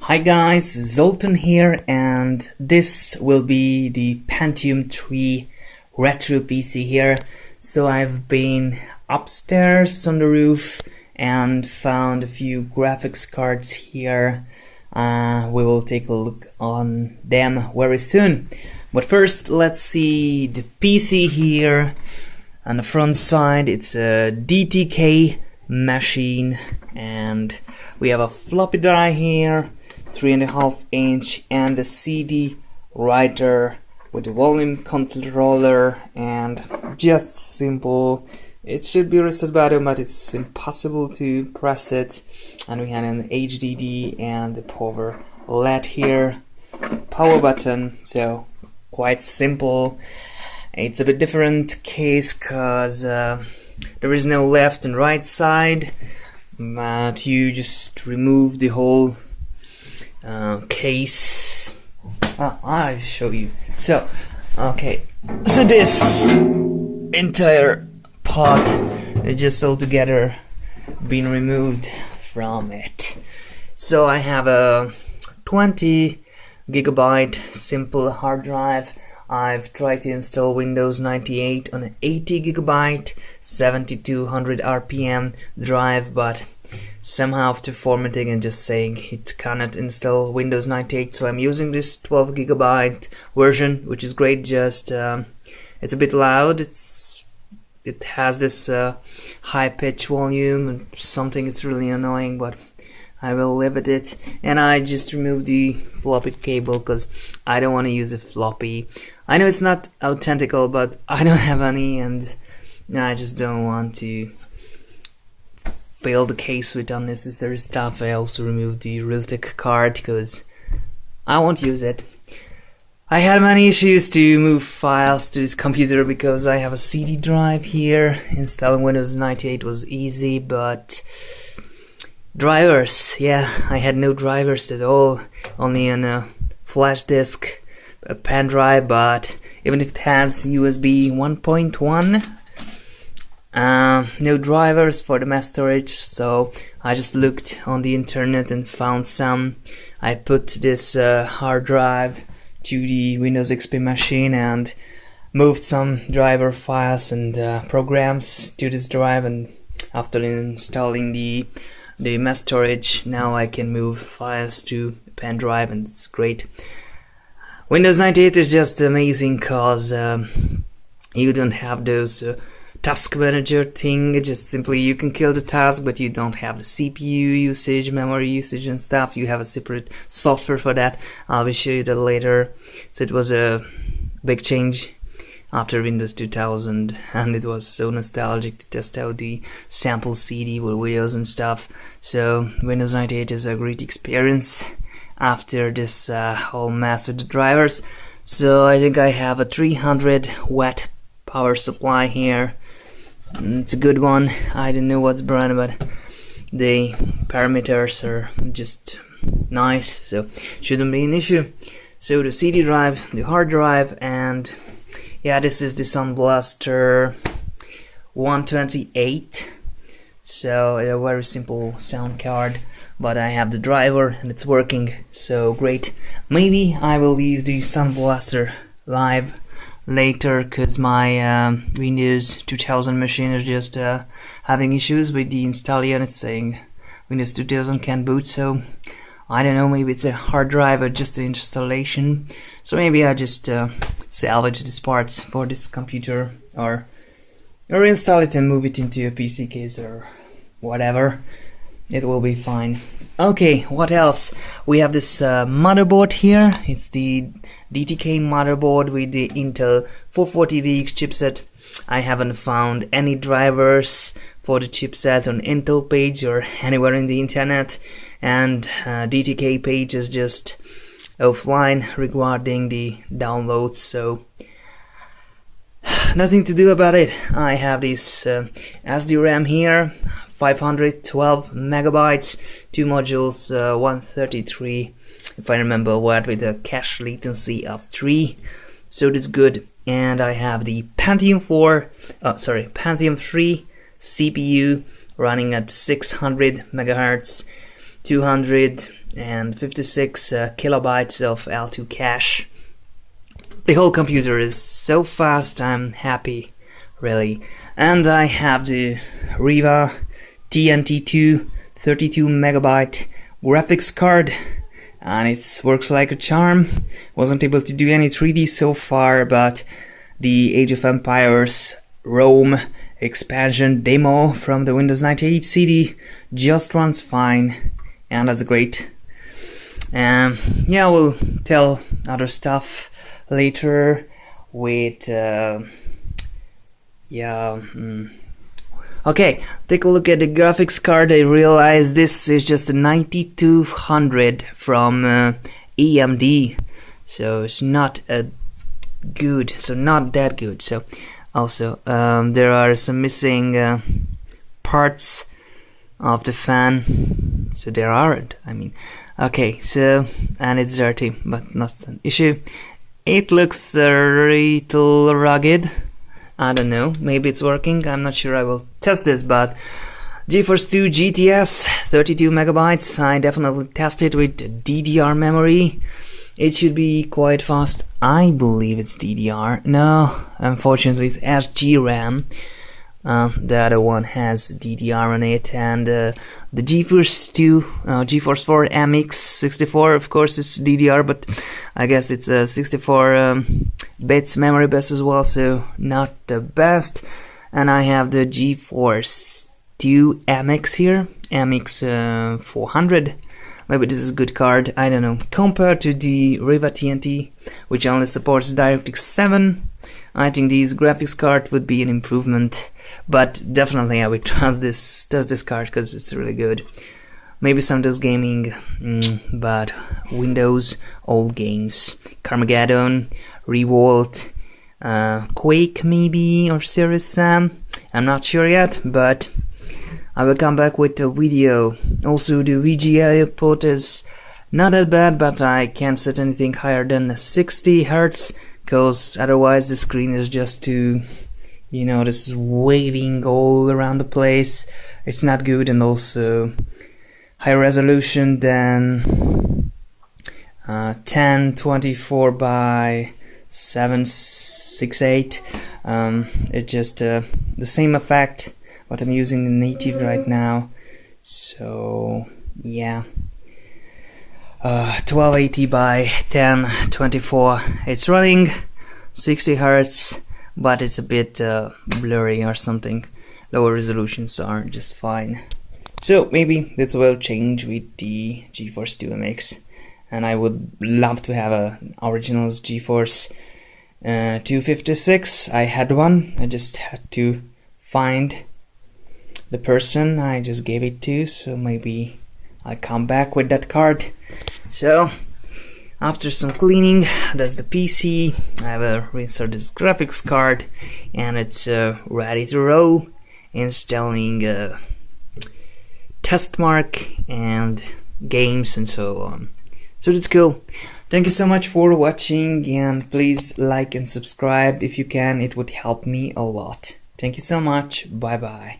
Hi guys, Zoltan here, and this will be the Pentium III retro PC here. So I've been upstairs on the roof and found a few graphics cards here. We will take a look on them very soon. But first, let's see the PC here. On the front side, it's a DTK machine, and we have a floppy drive here, 3.5 inch, and a CD writer with a volume controller, and just simple. It should be reset button, but it's impossible to press it. And we had an HDD and a power LED here, power button, so quite simple. It's a bit different case because there is no left and right side, but you just remove the whole case. I'll show you. So, okay, so this entire part is just all together been removed from it. So I have a 20 gigabyte simple hard drive. I've tried to install Windows 98 on an 80 gigabyte 7200 RPM drive, but somehow after formatting and just saying it cannot install Windows 98, so I'm using this 12 gigabyte version, which is great. Just it's a bit loud. It has this high pitch volume and something. It's really annoying, but I will live with it. And I just removed the floppy cable because I don't want to use a floppy. I know it's not authentical, but I don't have any, and I just don't want to fill the case with unnecessary stuff. I also removed the REALTEK card because I won't use it. I had many issues to move files to this computer because I have a CD drive here. Installing Windows 98 was easy, but drivers, yeah, I had no drivers at all, only a flash disk, a pen drive, but even if it has USB 1.1, no drivers for the mass storage. So I just looked on the internet and found some. I put this hard drive to the Windows XP machine and moved some driver files and programs to this drive, and after installing the mass storage, now I can move files to a pen drive, and it's great. Windows 98 is just amazing because you don't have those task manager thing. Just simply you can kill the task, but you don't have the CPU usage, memory usage and stuff. You have a separate software for that. I'll show you that later. So it was a big change after Windows 2000, and it was so nostalgic to test out the sample CD with videos and stuff. So Windows 98 is a great experience after this whole mess with the drivers. So I think I have a 300 watt power supply here. It's a good one. I don't know what's brand, but the parameters are just nice, so shouldn't be an issue. So the CD drive, the hard drive, and yeah, this is the Sound Blaster 128. So a very simple sound card, but I have the driver and it's working, so great. Maybe I will use the Sound Blaster live later because my Windows 2000 machine is just having issues with the installer, and it's saying Windows 2000 can't boot. So I don't know, maybe it's a hard drive or just the installation. So maybe I just salvage these parts for this computer, or install it and move it into a PC case or whatever. It will be fine. Okay, what else? We have this motherboard here. It's the DTK motherboard with the Intel 440VX chipset. I haven't found any drivers for the chipset on Intel page or anywhere in the internet, and DTK page is just offline regarding the downloads, so nothing to do about it. I have this SDRAM here, 512 megabytes, 2 modules, 133 if I remember what, with a cache latency of 3, so that's good. And I have the Pentium III CPU running at 600 megahertz, 256 kilobytes of L2 cache. The whole computer is so fast, I'm happy, really. And I have the Riva TNT2 32 megabyte graphics card, and it works like a charm. Wasn't able to do any 3D so far, but the Age of Empires ROM expansion demo from the Windows 98 CD just runs fine, and that's great. Yeah, we'll tell other stuff later with okay, take a look at the graphics card. I realize this is just a 9200 from AMD, so it's not not that good. So also there are some missing parts of the fan, so there aren't, I mean. Okay, so, and it's dirty, but not an issue. It looks a little rugged. I don't know, maybe it's working, I'm not sure. I will test this. But GeForce 2 GTS 32 megabytes, I definitely tested with DDR memory. It should be quite fast. I believe it's DDR. No, unfortunately it's SDRAM. The other one has DDR on it, and the GeForce 4 MX64, of course, it's DDR, but I guess it's a 64 bits memory bus as well, so not the best. And I have the GeForce 2 MX here, MX 400. Maybe this is a good card, I don't know. Compared to the Riva TNT, which only supports DirectX 7, I think this graphics card would be an improvement, but definitely I would trust this card because it's really good. Maybe some of those gaming, but Windows old games, Carmageddon, Revolt, Quake maybe, or Serious Sam. I'm not sure yet, but I will come back with a video. Also, the VGA output is not that bad, but I can't set anything higher than 60 Hz. Because otherwise the screen is just too, you know, this is waving all around the place. It's not good. And also higher resolution than 1024 by 768. It's just the same effect what I'm using the native right now. So yeah, 1280 by 1024. It's running 60 Hz, but it's a bit blurry or something. Lower resolutions are just fine. So maybe this will change with the GeForce 2 MX, and I would love to have a originals GeForce 256. I had one. I just had to find the person I just gave it to, so maybe I'll come back with that card. So after some cleaning, that's the PC. I will reinsert this graphics card, and it's ready to roll. Installing test mark and games and so on. So that's cool. Thank you so much for watching, and please like and subscribe if you can. It would help me a lot. Thank you so much. Bye bye.